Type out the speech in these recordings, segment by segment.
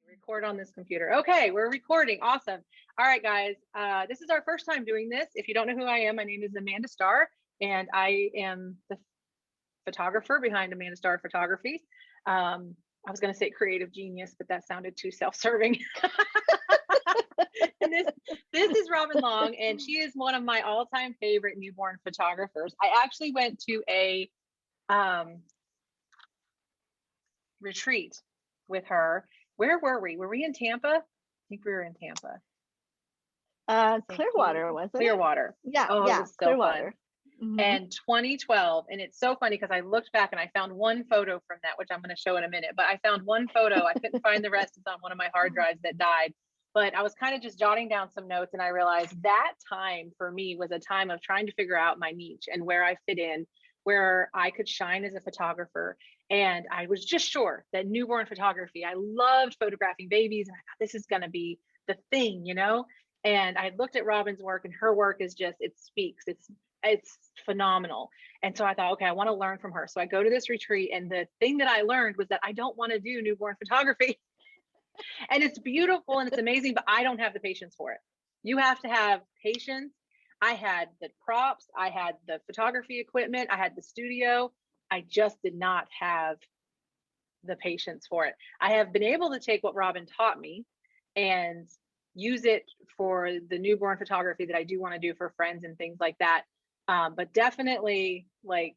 Record on this computer. Okay, we're recording. Awesome. All right, guys. This is our first time doing this. If you don't know who I am, my name is Amanda Starr, and I am the photographer behind Amanda Starr Photography. I was going to say creative genius, but that sounded too self-serving. And this is Robin Long, and she is one of my all-time favorite newborn photographers. I actually went to a retreat with her. Where were we? Were we in Tampa? I think we were in Tampa. Clearwater, wasn't it? Clearwater. Yeah, oh, yeah, it was so Clearwater. Fun. Mm-hmm. And 2012, and it's so funny because I looked back and I found one photo from that, which I'm going to show in a minute, but I found one photo. I couldn't find the rest. It's on one of my hard drives that died, but I was kind of just jotting down some notes, and I realized that time for me was a time of trying to figure out my niche and where I fit in, where I could shine as a photographer. And I was just sure that newborn photography, I loved photographing babies, and I thought this is going to be the thing, you know? And I looked at Robin's work, and her work is just, it speaks, it's phenomenal. And so I thought, okay, I want to learn from her. So I go to this retreat, and the thing that I learned was that I don't want to do newborn photography. And it's beautiful and it's amazing, but I don't have the patience for it. You have to have patience. I had the props, I had the photography equipment, I had the studio. I just did not have the patience for it. I have been able to take what Robin taught me and use it for the newborn photography that I do want to do for friends and things like that. But definitely, like,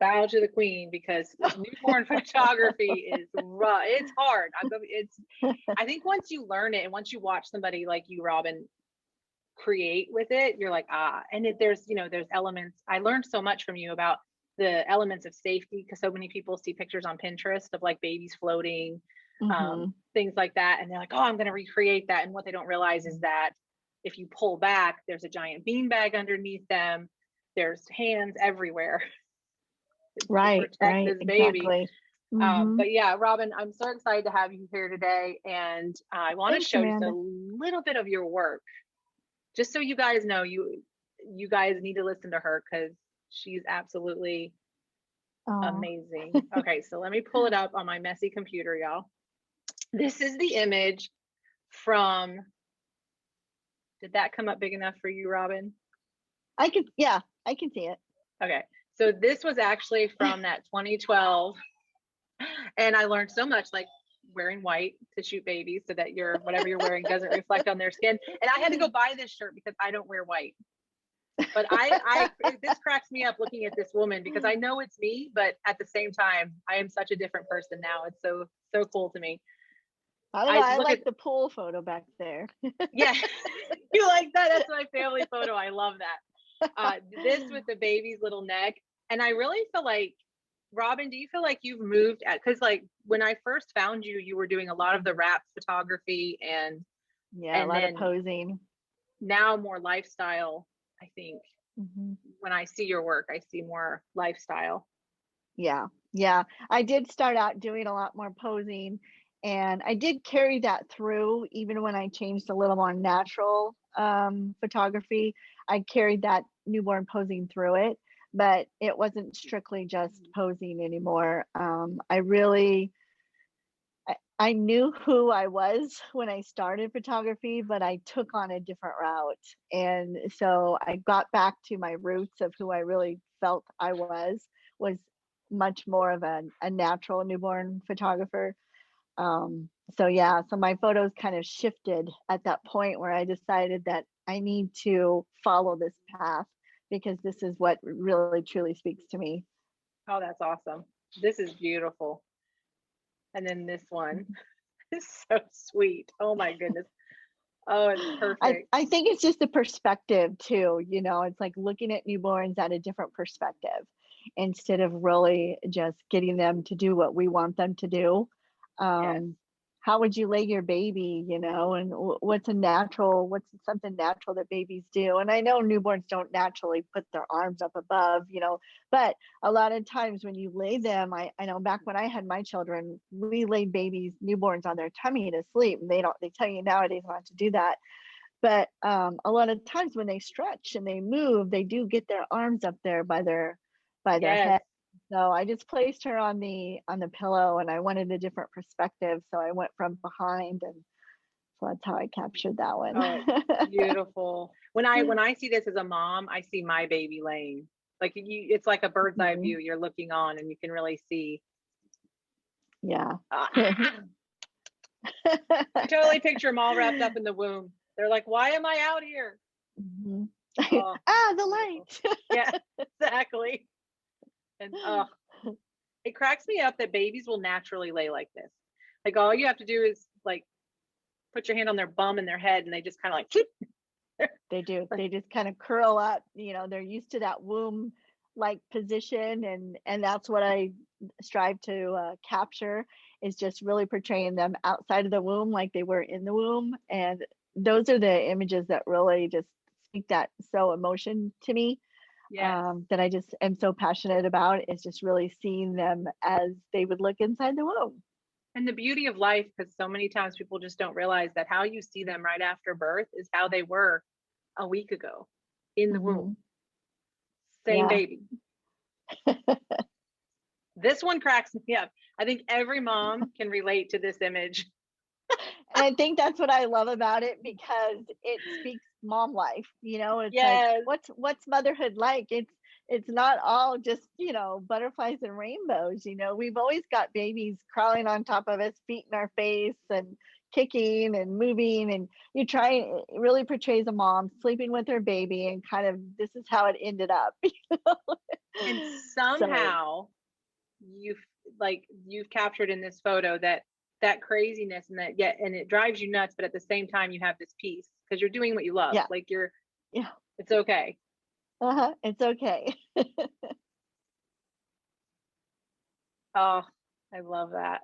bow to the queen, because newborn photography is rough. It's hard. I think once you learn it and once you watch somebody like you, Robin, create with it, you're like, and there's elements. I learned so much from you about the elements of safety, because so many people see pictures on Pinterest of like babies floating, things like that, and they're like, oh, I'm going to recreate that. And what they don't realize is that if you pull back, there's a giant beanbag underneath them. There's hands everywhere. Right, this baby. Exactly. But yeah, Robin, I'm so excited to have you here today, and I want to show you a little bit of your work, just so you guys know. You guys need to listen to her, because she's absolutely amazing. Okay, so let me pull it up on my messy computer, y'all. This is the image from, did that come up big enough for you, Robin? I can see it. Okay, so this was actually from that 2012, and I learned so much, like wearing white to shoot babies so that whatever you're wearing doesn't reflect on their skin. And I had to go buy this shirt because I don't wear white. But this cracks me up looking at this woman, because I know it's me, but at the same time, I am such a different person now. It's so cool to me. I don't know. I like the pool photo back there. Yeah, you like that? That's my family photo. I love that. This with the baby's little neck. And I really feel like, Robin, do you feel like you've moved because like when I first found you, you were doing a lot of the wrap photography and a lot of posing. Now more lifestyle. I think when I see your work, I see more lifestyle. Yeah. I did start out doing a lot more posing, and I did carry that through even when I changed a little more natural photography. I carried that newborn posing through it, but it wasn't strictly just posing anymore. I knew who I was when I started photography, but I took on a different route. And so I got back to my roots of who I really felt I was much more of a natural newborn photographer. So my photos kind of shifted at that point where I decided that I need to follow this path, because this is what really truly speaks to me. Oh, that's awesome. This is beautiful. And then this one is so sweet. Oh my goodness. Oh, it's perfect. I think it's just the perspective too. It's like looking at newborns at a different perspective, instead of really just getting them to do what we want them to do. Yes. How would you lay your baby, and what's something natural that babies do? And I know newborns don't naturally put their arms up above, but a lot of times when you lay them, I know back when I had my children, we laid newborns on their tummy to sleep. They tell you nowadays not to do that. But a lot of times when they stretch and they move, they do get their arms up there by their head. So I just placed her on the pillow, and I wanted a different perspective, so I went from behind, and so that's how I captured that one. Oh, it's beautiful. When I see this as a mom, I see my baby laying. Like it's like a bird's eye Mhm. view. You're looking on and you can really see. Yeah. Ah, I totally picture them all wrapped up in the womb. They're like, why am I out here? Mhm. Oh, Ah, the beautiful. light. Yeah, exactly. And it cracks me up that babies will naturally lay like this. Like all you have to do is like put your hand on their bum and their head, and they just kind of like, They do. like, They just kind of curl up, they're used to that womb like position, and that's what I strive to capture, is just really portraying them outside of the womb like they were in the womb. And those are the images that really just speak that so emotion to me, yes. that I just am so passionate about, is just really seeing them as they would look inside the womb. And the beauty of life, because so many times people just don't realize that how you see them right after birth is how they were a week ago in the womb. Hmm. Same Yeah. baby. This one cracks me up. I think every mom can relate to this image. And I think that's what I love about it, because it speaks mom life. It's like, Yes. what's motherhood like? It's not all just, butterflies and rainbows. We've always got babies crawling on top of us, feet in our face, and kicking and moving. And it really portrays a mom sleeping with her baby, and kind of this is how it ended up. And So somehow you've you've captured in this photo that craziness, and that, yet, and it drives you nuts, but at the same time you have this peace because you're doing what you love. yeah, Like you're yeah, it's okay. it's okay. Oh, I love that.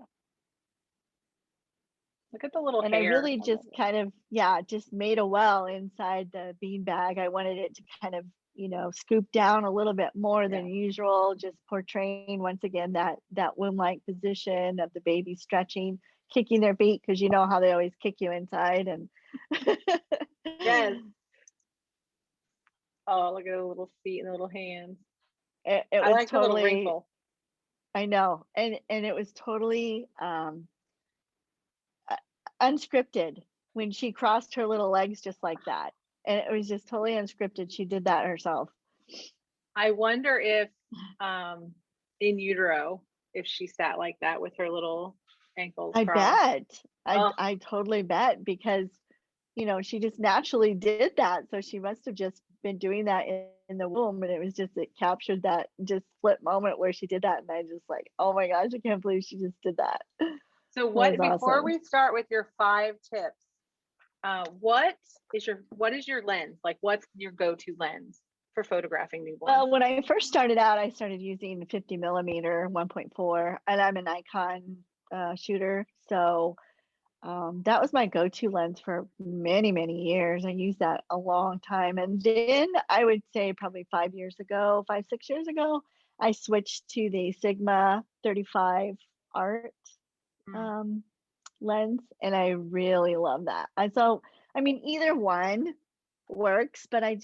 Look at the little And I hair. really I love just it. kind of, yeah, just made a well inside the bean bag. I wanted it to kind of, scoop down a little bit more Yeah. than usual, just portraying once again that womb-like position of the baby stretching, kicking their feet, because you know how they always kick you inside. And Yes. Oh, look at the little feet and the little hands. it I was like the little totally, wrinkle. I know, and it was totally uh, unscripted when she crossed her little legs just like that. And it was just totally unscripted. She did that herself. I wonder if in utero, if she sat like that with her little ankles I crossed. bet. Oh, I totally bet, because, she just naturally did that. So she must have just been doing that in the womb. And it was just, it captured that just split moment where she did that. And I just like, oh my gosh, I can't believe she just did that. so That was what, before awesome. we start with your 5 tips, what is your lens? Like what's your go-to lens for photographing newborns? Well, when I first started out, I started using 50 millimeter 1.4, and I'm a Nikon shooter. So that was my go-to lens for many, many years. I used that a long time. And then I would say probably 5 years ago, 6 years ago, I switched to the Sigma 35 art Mm. um, lens, and I really love that. I mean, either one works, but I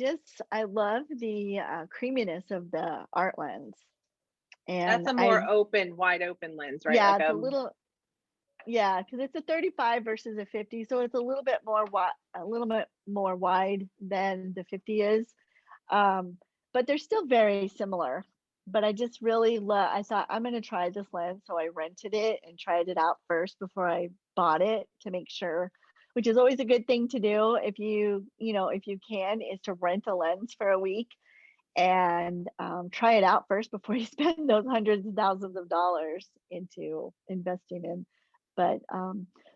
love the creaminess of the art lens. That's And a more open, wide open lens, right? yeah, Like it's a little, yeah, because it's a 35 versus a 50, so it's a little bit more wide than the 50 is. Um, but they're still very similar. But I just really love. I thought I'm gonna try this lens, so I rented it and tried it out first before I bought it to make sure. Which is always a good thing to do if if you can, is to rent a lens for a week and try it out first before you spend those hundreds of thousands of dollars into investing in. But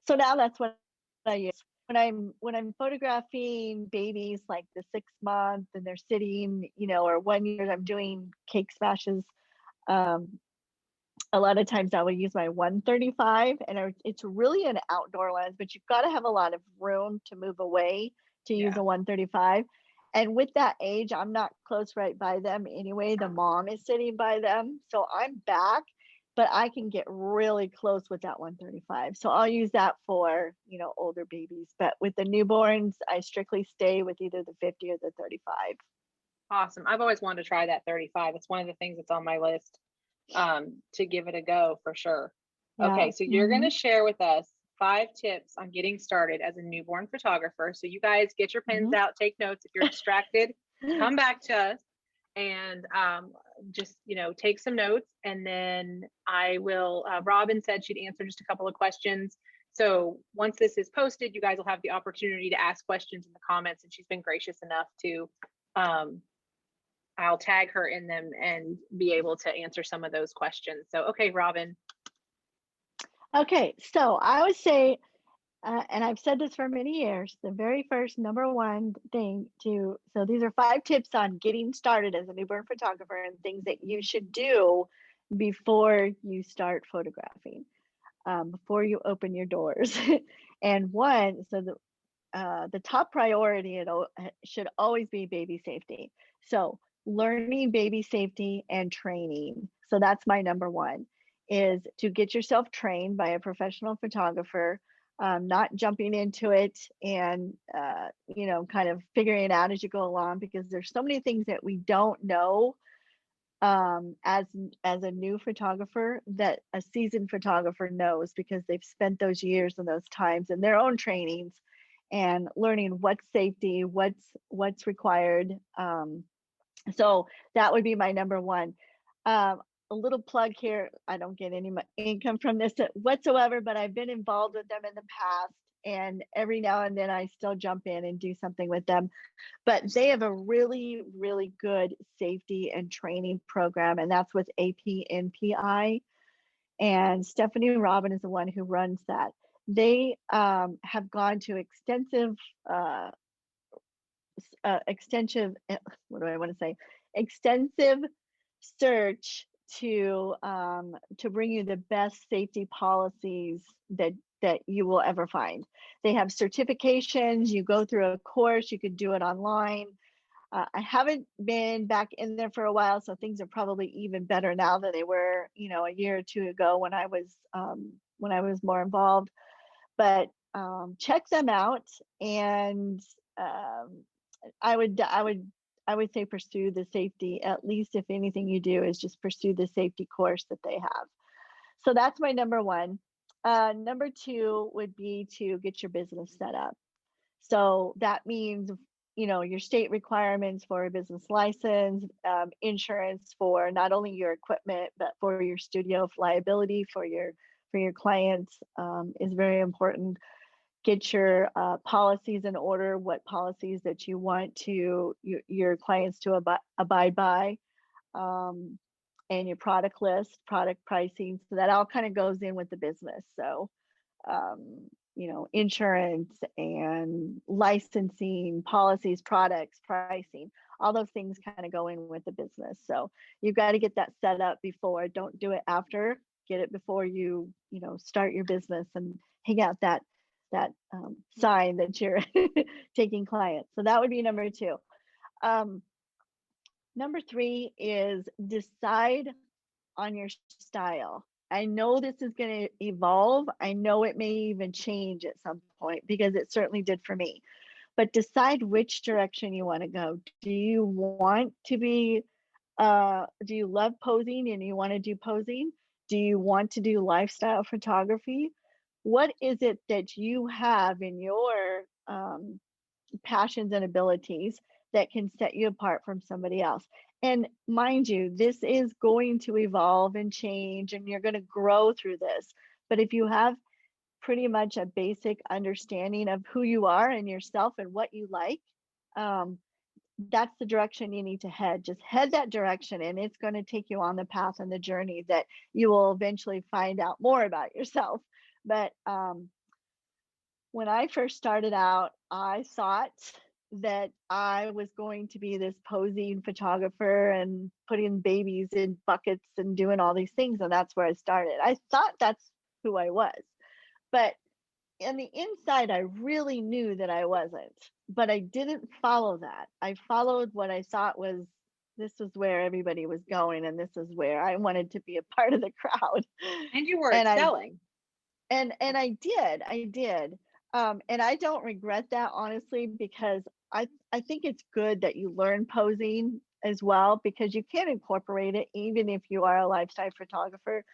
so now that's what I use when I'm photographing babies, like the 6 month, and they're sitting, or 1 year. I'm doing cake smashes. Um, a lot of times I will use my 135, and it's really an outdoor lens, but you've got to have a lot of room to move away to use yeah. a 135. And with that age, I'm not close right by them anyway. The mom is sitting by them. So I'm back, but I can get really close with that 135. So I'll use that for, older babies. But with the newborns, I strictly stay with either the 50 or the 35. Awesome. I've always wanted to try that 35. It's one of the things that's on my list. to give it a go for sure. Yeah. Okay, so you're going to share with us 5 tips on getting started as a newborn photographer. So you guys get your pens out, take notes. If you're distracted, come back to us and just, take some notes. And then I will, Robin said she'd answer just a couple of questions. So once this is posted, you guys will have the opportunity to ask questions in the comments. And she's been gracious enough to, I'll tag her in them and be able to answer some of those questions. So, okay, Robin. Okay, so I would say, and I've said this for many years, the very first number one thing so these are 5 tips on getting started as a newborn photographer and things that you should do before you start photographing, before you open your doors. And one, so the top priority should always be baby safety. So learning baby safety and training. So that's my number one, is to get yourself trained by a professional photographer, not jumping into it and, kind of figuring it out as you go along, because there's so many things that we don't know as a new photographer that a seasoned photographer knows, because they've spent those years and those times in their own trainings and learning what's safety, what's required. So that would be my number one. A little plug here. I don't get any income from this whatsoever, but I've been involved with them in the past, and every now and then I still jump in and do something with them. But they have a really, really good safety and training program, and that's with APNPI. And Stephanie Robin is the one who runs that. They have gone to extensive extensive search to bring you the best safety policies that you will ever find. They have certifications. You go through a course. You could do it online. I haven't been back in there for a while, so things are probably even better now than they were, a year or two ago when I was more involved. But check them out, and I would say pursue the safety. At least, if anything you do, is just pursue the safety course that they have. So that's my number one. Number two would be to get your business set up. So that means, your state requirements for a business license, insurance for not only your equipment, but for your studio, liability for your clients is very important. Get your policies in order, what policies that you want your clients to abide by, and your product list, product pricing. So that all kind of goes in with the business. So, insurance and licensing, policies, products, pricing, all those things kind of go in with the business. So you've got to get that set up before. Don't do it after. Get it before you start your business and hang out that sign that you're taking clients. So that would be number two. Number three is decide on your style. I know this is going to evolve. I know it may even change at some point, because it certainly did for me. But decide which direction you want to go. Do you want to be, do you love posing and you want to do posing? Do you want to do lifestyle photography? What is it that you have in your passions and abilities that can set you apart from somebody else? And mind you, this is going to evolve and change, and you're going to grow through this. But if you have pretty much a basic understanding of who you are and yourself and what you like, that's the direction you need to head. Just head that direction, and it's going to take you on the path and the journey that you will eventually find out more about yourself. But when I first started out, I thought that I was going to be this posing photographer and putting babies in buckets and doing all these things. And that's where I started. I thought that's who I was. But on the inside, I really knew that I wasn't. But I didn't follow that. I followed what I thought was, this was where everybody was going, and this is where I wanted to be a part of the crowd. And you were excelling. And I did. And I don't regret that, honestly, because I think it's good that you learn posing as well, because you can incorporate it even if you are a lifestyle photographer,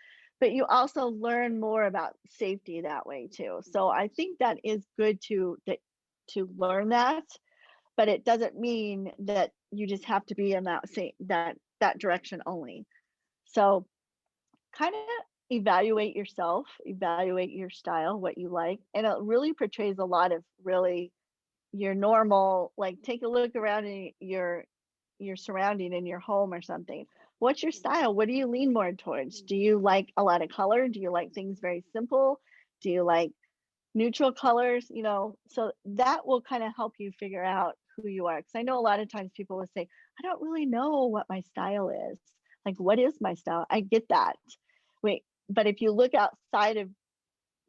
but you also learn more about safety that way too. So I think that is good to learn that, but it doesn't mean that you just have to be in that direction only. So kind of evaluate yourself, evaluate your style, what you like, and it really portrays a lot of really your normal, like take a look around in your surrounding in your home or something. What's your style? What do you lean more towards? Do you like a lot of color? Do you like things very simple? Do you like neutral colors? So that will kind of help you figure out who you are. Because I know a lot of times people will say, I don't really know what my style is. Like, what is my style? I get that. Wait, but if you look outside of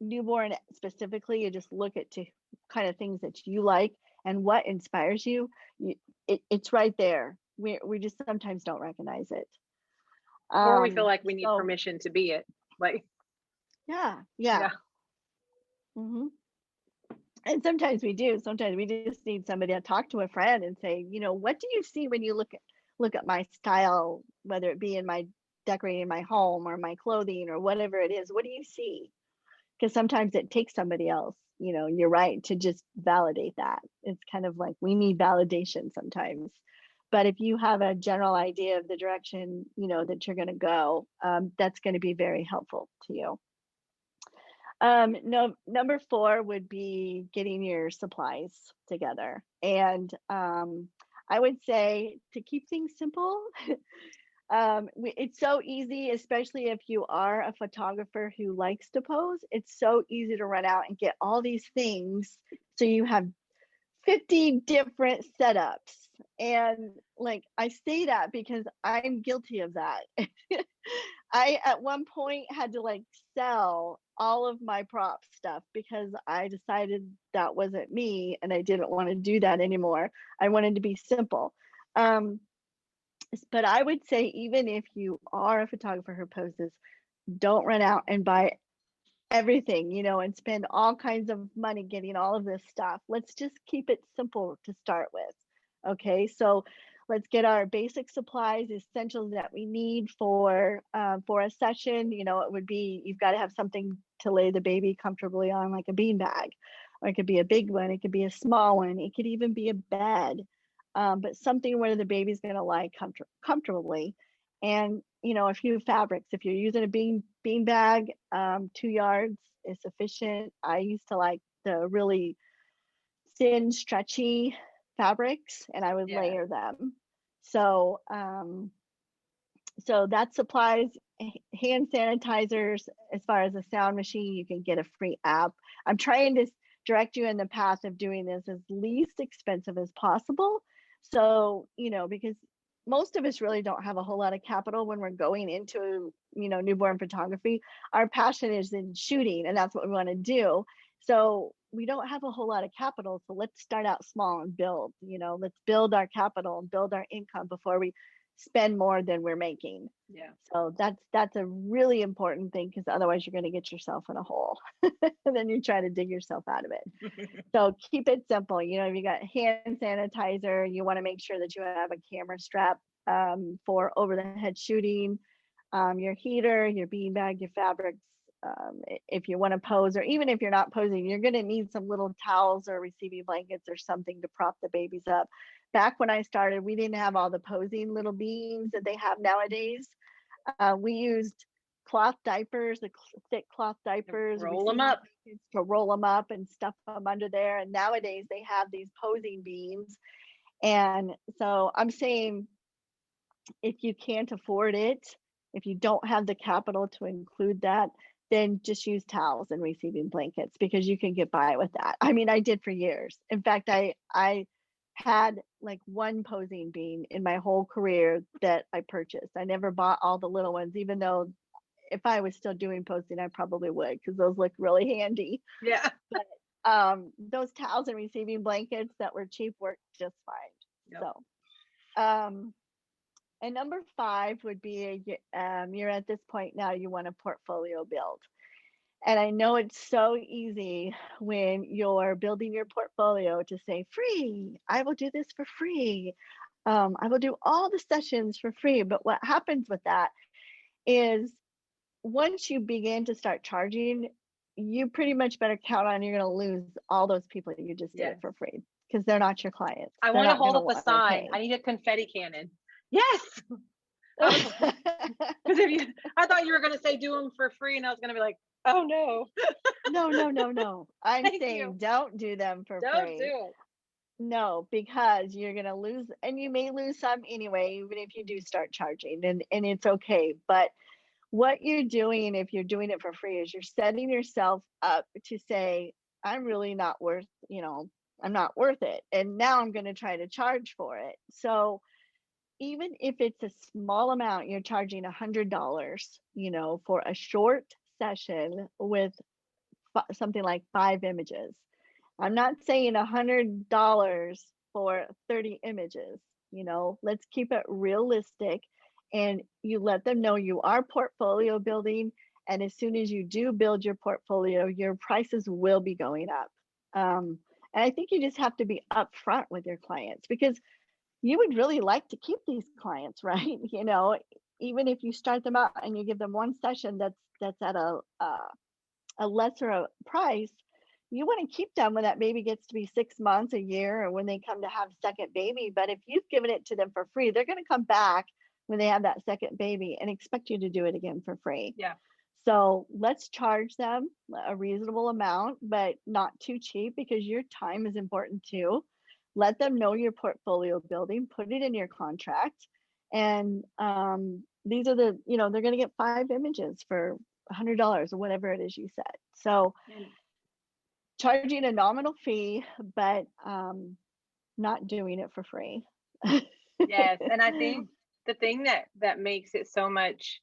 newborn specifically, you just look at to kind of things that you like and what inspires you, it's right there. We just sometimes don't recognize it. Or we feel like we need So permission to be it. Like, yeah, yeah. yeah. hmm And sometimes we do. Sometimes we just need somebody to talk to a friend and say, what do you see when you look at my style, whether it be in my decorating my home or my clothing or whatever it is. What do you see? Because sometimes it takes somebody else, you're right, to just validate that. It's kind of like we need validation sometimes. But if you have a general idea of the direction, that you're going to go, that's going to be very helpful to you. No, number 4 would be getting your supplies together. And I would say to keep things simple, it's so easy, especially if you are a photographer who likes to pose. It's so easy to run out and get all these things. So you have 50 different setups. And like I say that because I'm guilty of that. I at one point had to like sell all of my prop stuff because I decided that wasn't me and I didn't want to do that anymore. I wanted to be simple. But I would say even if you are a photographer who poses, don't run out and buy everything, and spend all kinds of money getting all of this stuff. Let's just keep it simple to start with. Okay, so let's get our basic supplies, essentials that we need for a session. It would be you've got to have something to lay the baby comfortably on, like a bean bag, or it could be a big one, it could be a small one, it could even be a bed, but something where the baby's going to lie comfortably. And a few fabrics. If you're using a bean bag, 2 yards is sufficient. I used to like the really thin, stretchy fabrics, and I would Yeah. layer them. So, so that supplies hand sanitizers. As far as a sound machine, you can get a free app. I'm trying to direct you in the path of doing this as least expensive as possible. So, because most of us really don't have a whole lot of capital when we're going into, newborn photography. Our passion is in shooting, and that's what we want to do. So we don't have a whole lot of capital. So let's start out small and build, let's build our capital and build our income before we spend more than we're making. Yeah. So that's a really important thing, because otherwise you're going to get yourself in a hole and then you try to dig yourself out of it. So keep it simple. If you got hand sanitizer, you want to make sure that you have a camera strap for over the head shooting, your heater, your beanbag, your fabrics. If you want to pose, or even if you're not posing, you're going to need some little towels or receiving blankets or something to prop the babies up. Back when I started, we didn't have all the posing little beans that they have nowadays. We used cloth diapers, the thick cloth diapers, Roll them up to roll them up and stuff them under there. And nowadays they have these posing beans. And so I'm saying, if you can't afford it, if you don't have the capital to include that, then just use towels and receiving blankets, because you can get by with that. I mean, I did for years. In fact, I had like one posing bean in my whole career that I purchased. I never bought all the little ones, even though if I was still doing posting, I probably would, because those look really handy. Yeah. Those towels and receiving blankets that were cheap worked just fine. Yep. So, and number 5 would be you're at this point now, you want a portfolio build. And I know it's so easy when you're building your portfolio to say, free, I will do this for free. I will do all the sessions for free. But what happens with that is once you begin to start charging, you pretty much better count on you're going to lose all those people you just did it Yes. for free because they're not your clients. I They're want to not going hold to up a want to sign. pay. I need a confetti cannon. Yes. I was because if you, I thought you were going to say do them for free, and I was going to be like, oh no. No, no, no, no. I'm Thank saying you. don't do them for Don't do free. it. No, because you're going to lose, and you may lose some anyway, even if you do start charging, and it's okay. But what you're doing if you're doing it for free is you're setting yourself up to say, I'm really not worth, I'm not worth it. And now I'm going to try to charge for it. So even if it's a small amount, you're charging $100, for a short session with something like 5 images. I'm not saying $100 for 30 images. Let's keep it realistic. And you let them know you are portfolio building. And as soon as you do build your portfolio, your prices will be going up. And I think you just have to be upfront with your clients because you would really like to keep these clients, right? Even if you start them out and you give them one session that's at a lesser price, you want to keep them when that baby gets to be 6 months, a year, or when they come to have second baby. But if you've given it to them for free, they're going to come back when they have that second baby and expect you to do it again for free. Yeah. So let's charge them a reasonable amount, but not too cheap because your time is important too. Let them know your portfolio building, put it in your contract. And these are they're going to get 5 images for $100 or whatever it is you said. So charging a nominal fee, but not doing it for free. Yes. And I think the thing that makes it so much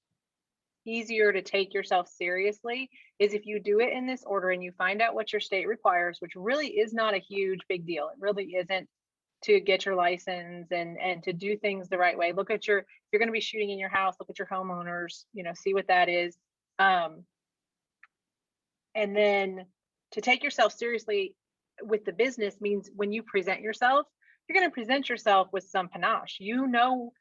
easier to take yourself seriously is if you do it in this order and you find out what your state requires, which really is not a huge big deal. It really isn't, to get your license and to do things the right way. Look at if you're going to be shooting in your house, look at your homeowners, see what that is. And then to take yourself seriously with the business means when you present yourself, you're going to present yourself with some panache. You know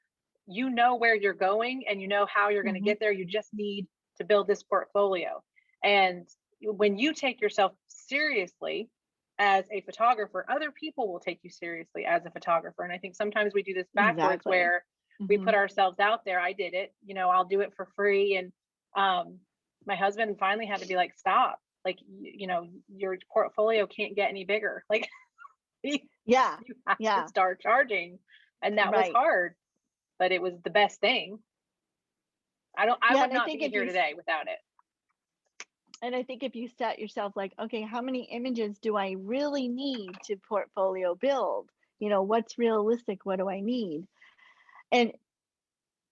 where you're going and you know how you're going to get there. You just need to build this portfolio. And when you take yourself seriously as a photographer, other people will take you seriously as a photographer. And I think sometimes we do this backwards, Exactly. where we put ourselves out there. I did it, I'll do it for free. And my husband finally had to be like, stop, like, your portfolio can't get any bigger. Like, yeah, you have to start charging. And that was hard, but it was the best thing. I would not be here today without it. And I think if you set yourself like, okay, how many images do I really need to portfolio build? What's realistic? What do I need? And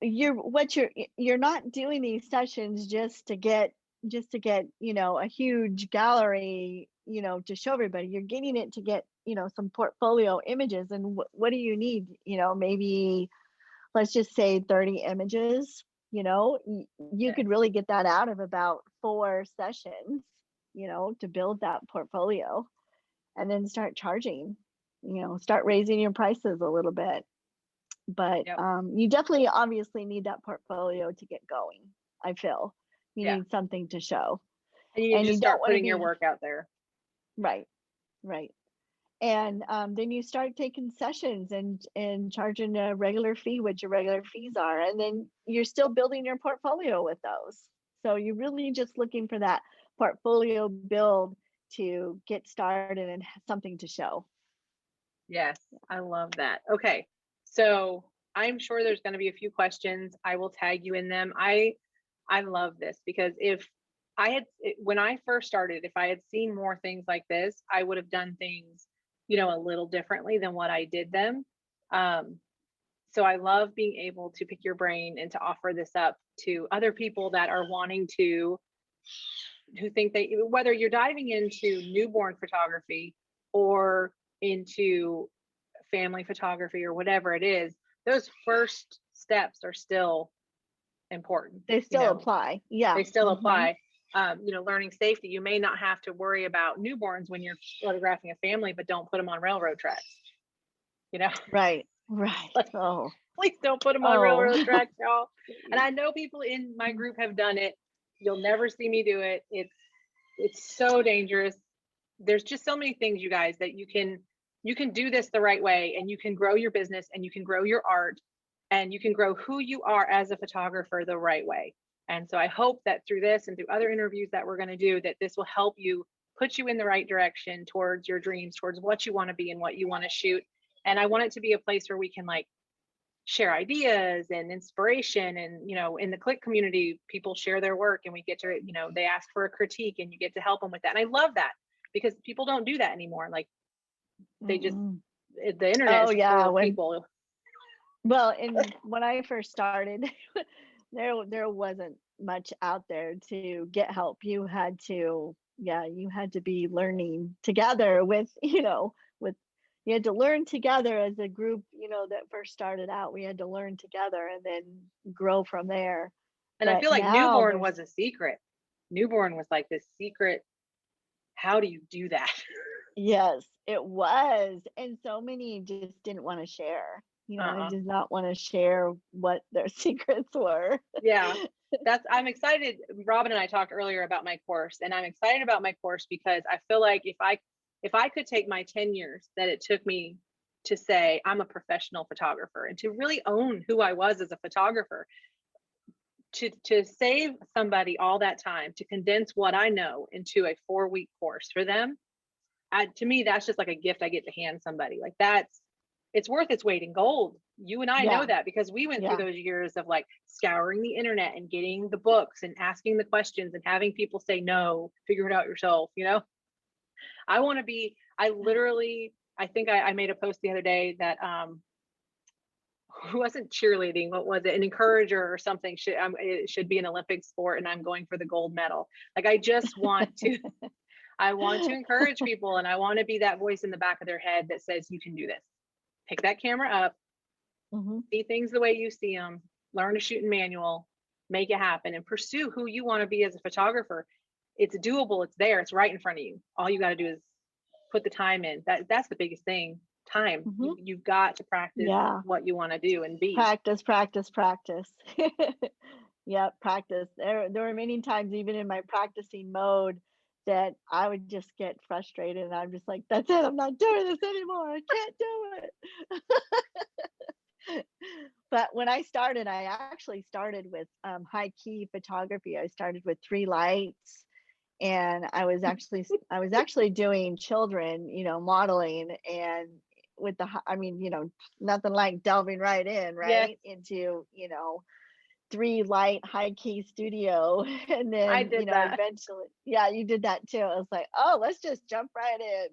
you're not doing these sessions just to get a huge gallery, to show everybody. You're getting it to get, some portfolio images. And what do you need? Maybe let's just say 30 images. You could really get that out of about 4 sessions, to build that portfolio, and then start charging, start raising your prices a little bit. But you definitely obviously need that portfolio to get going. I feel you need something to show. And you just start putting your work out there. Right. And then you start taking sessions and charging a regular fee, what your regular fees are. And then you're still building your portfolio with those. So you're really just looking for that portfolio build to get started and have something to show. Yes, I love that. Okay. So I'm sure there's going to be a few questions. I will tag you in them. I love this because when I first started, if I had seen more things like this, I would have done things a little differently than what I did them. So I love being able to pick your brain and to offer this up to other people that are wanting to, who think whether you're diving into newborn photography or into family photography or whatever it is, those first steps are still important. They still apply. Yeah. They still apply. Learning safety. You may not have to worry about newborns when you're photographing a family, but don't put them on railroad tracks. Right. Right. Like, Oh, please don't put them on oh. railroad tracks, y'all. And I know people in my group have done it. You'll never see me do it. It's so dangerous. There's just so many things, you guys, that you can do this the right way, and you can grow your business, and you can grow your art, and you can grow who you are as a photographer the right way. And so I hope that through this and through other interviews that we're going to do, that this will help you, put you in the right direction towards your dreams, towards what you want to be and what you want to shoot. And I want it to be a place where we can like share ideas and inspiration. And in the Click community, people share their work, and we get to, they ask for a critique, and you get to help them with that. And I love that, because people don't do that anymore. Like, they just, Mm-mm. the internet Oh is full yeah. of people. Well, and when I first started, there wasn't much out there to get help. You had to be learning together with, with you had to learn together as a group, that first started out. We had to learn together and then grow from there. And I But feel like now newborn there's was a secret. Newborn was like this secret. How do you do that? Yes, it was. And so many just didn't want to share. They Uh-uh. did not want to share what their secrets were. Yeah. I'm excited. Robin and I talked earlier about my course, and I'm excited about my course because I feel like if I could take my 10 years that it took me to say I'm a professional photographer, and to really own who I was as a photographer, to save somebody all that time, to condense what I know into a 4-week course for them, to me, that's just like a gift I get to hand somebody. Like, it's worth its weight in gold. You and I know Yeah, that, because we went through yeah. those years of like scouring the internet and getting the books and asking the questions and having people say no, figure it out yourself. I literally, I think I made a post the other day that who wasn't cheerleading, what was it, an encourager or something, it should be an Olympic sport, and I'm going for the gold medal. Like, I want to encourage people, and I want to be that voice in the back of their head that says, you can do this. Pick that camera up, Hmm. see things the way you see them, learn to shoot in manual, make it happen, and pursue who you want to be as a photographer. It's doable. It's there. It's right in front of you. All you got to do is put the time in. That's the biggest thing. Time. Hmm. You've got to practice Yeah. what you want to do and be. Practice, practice, practice. Yeah, practice. There were many times, even in my practicing mode, that I would just get frustrated, and I'm just like, that's it, I'm not doing this anymore. I can't do it. But when I started, I actually started with high key photography. I started with 3 lights, and I was actually doing children, modeling, and with I mean, nothing like delving right in, Yes, right into, 3 light high key studio. And I then, did that. eventually, yeah, you did that too. I was like, oh, let's just jump right in.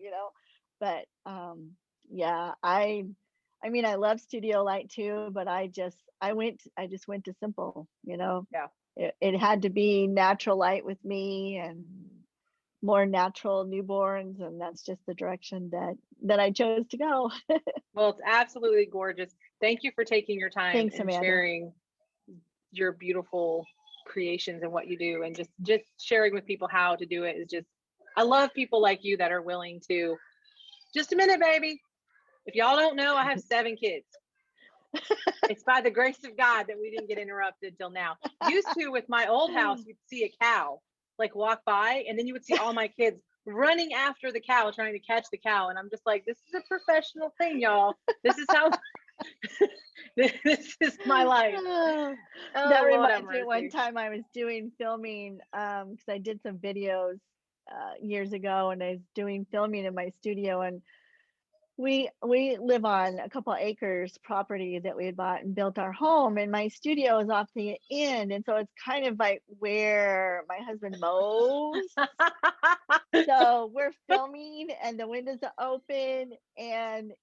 But yeah, I mean, I love studio light too, but I just went to simple. Yeah. It had to be natural light with me, and more natural newborns, and that's just the direction that I chose to go. Well, it's absolutely gorgeous. Thank you for taking your time Thanks, and Amanda. sharing your beautiful creations and what you do, and just sharing with people how to do it is just, I love people like you that are willing to, just a minute, baby. If y'all don't know, I have 7 kids. It's by the grace of God that we didn't get interrupted till now. Used to, with my old house, you'd see a cow like walk by, and then you would see all my kids running after the cow, trying to catch the cow. And I'm just like, this is a professional thing, y'all. This is how this is my life. That Oh, Lord have reminds me, one mercy. time I was doing filming, because I did some videos years ago, and I was doing filming in my studio, and we live on a couple acres property that we had bought and built our home, and my studio is off the end, and so it's kind of like where my husband mows. So we're filming, and the windows are open, and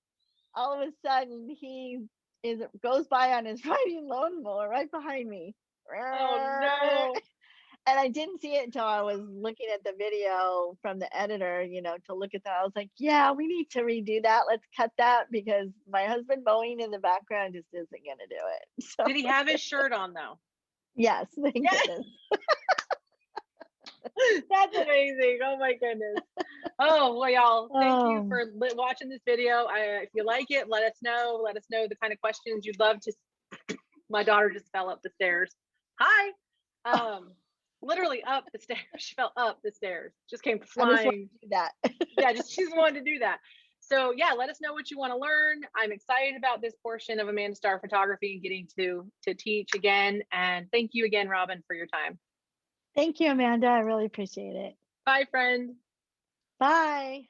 all of a sudden he goes by on his riding lawnmower right behind me. Oh no. And I didn't see it until I was looking at the video from the editor, to look at that. I was like, yeah, we need to redo that. Let's cut that, because my husband mowing in the background just isn't going to do it. So, Did he have his shirt on though? yes, thank Yes. goodness. That's amazing. Oh my goodness. Oh, well, y'all, thank you Oh, for watching this video. If you like it, let us know. Let us know the kind of questions you'd love to. My daughter just fell up the stairs. Hi. Um, Literally up the stairs. She fell up the stairs. Just came I just want flying. to do that. Yeah, she's wanted to do that. So yeah, let us know what you want to learn. I'm excited about this portion of Amanda Starr Photography and getting to teach again. And thank you again, Robin, for your time. Thank you, Amanda. I really appreciate it. Bye, friend. Bye.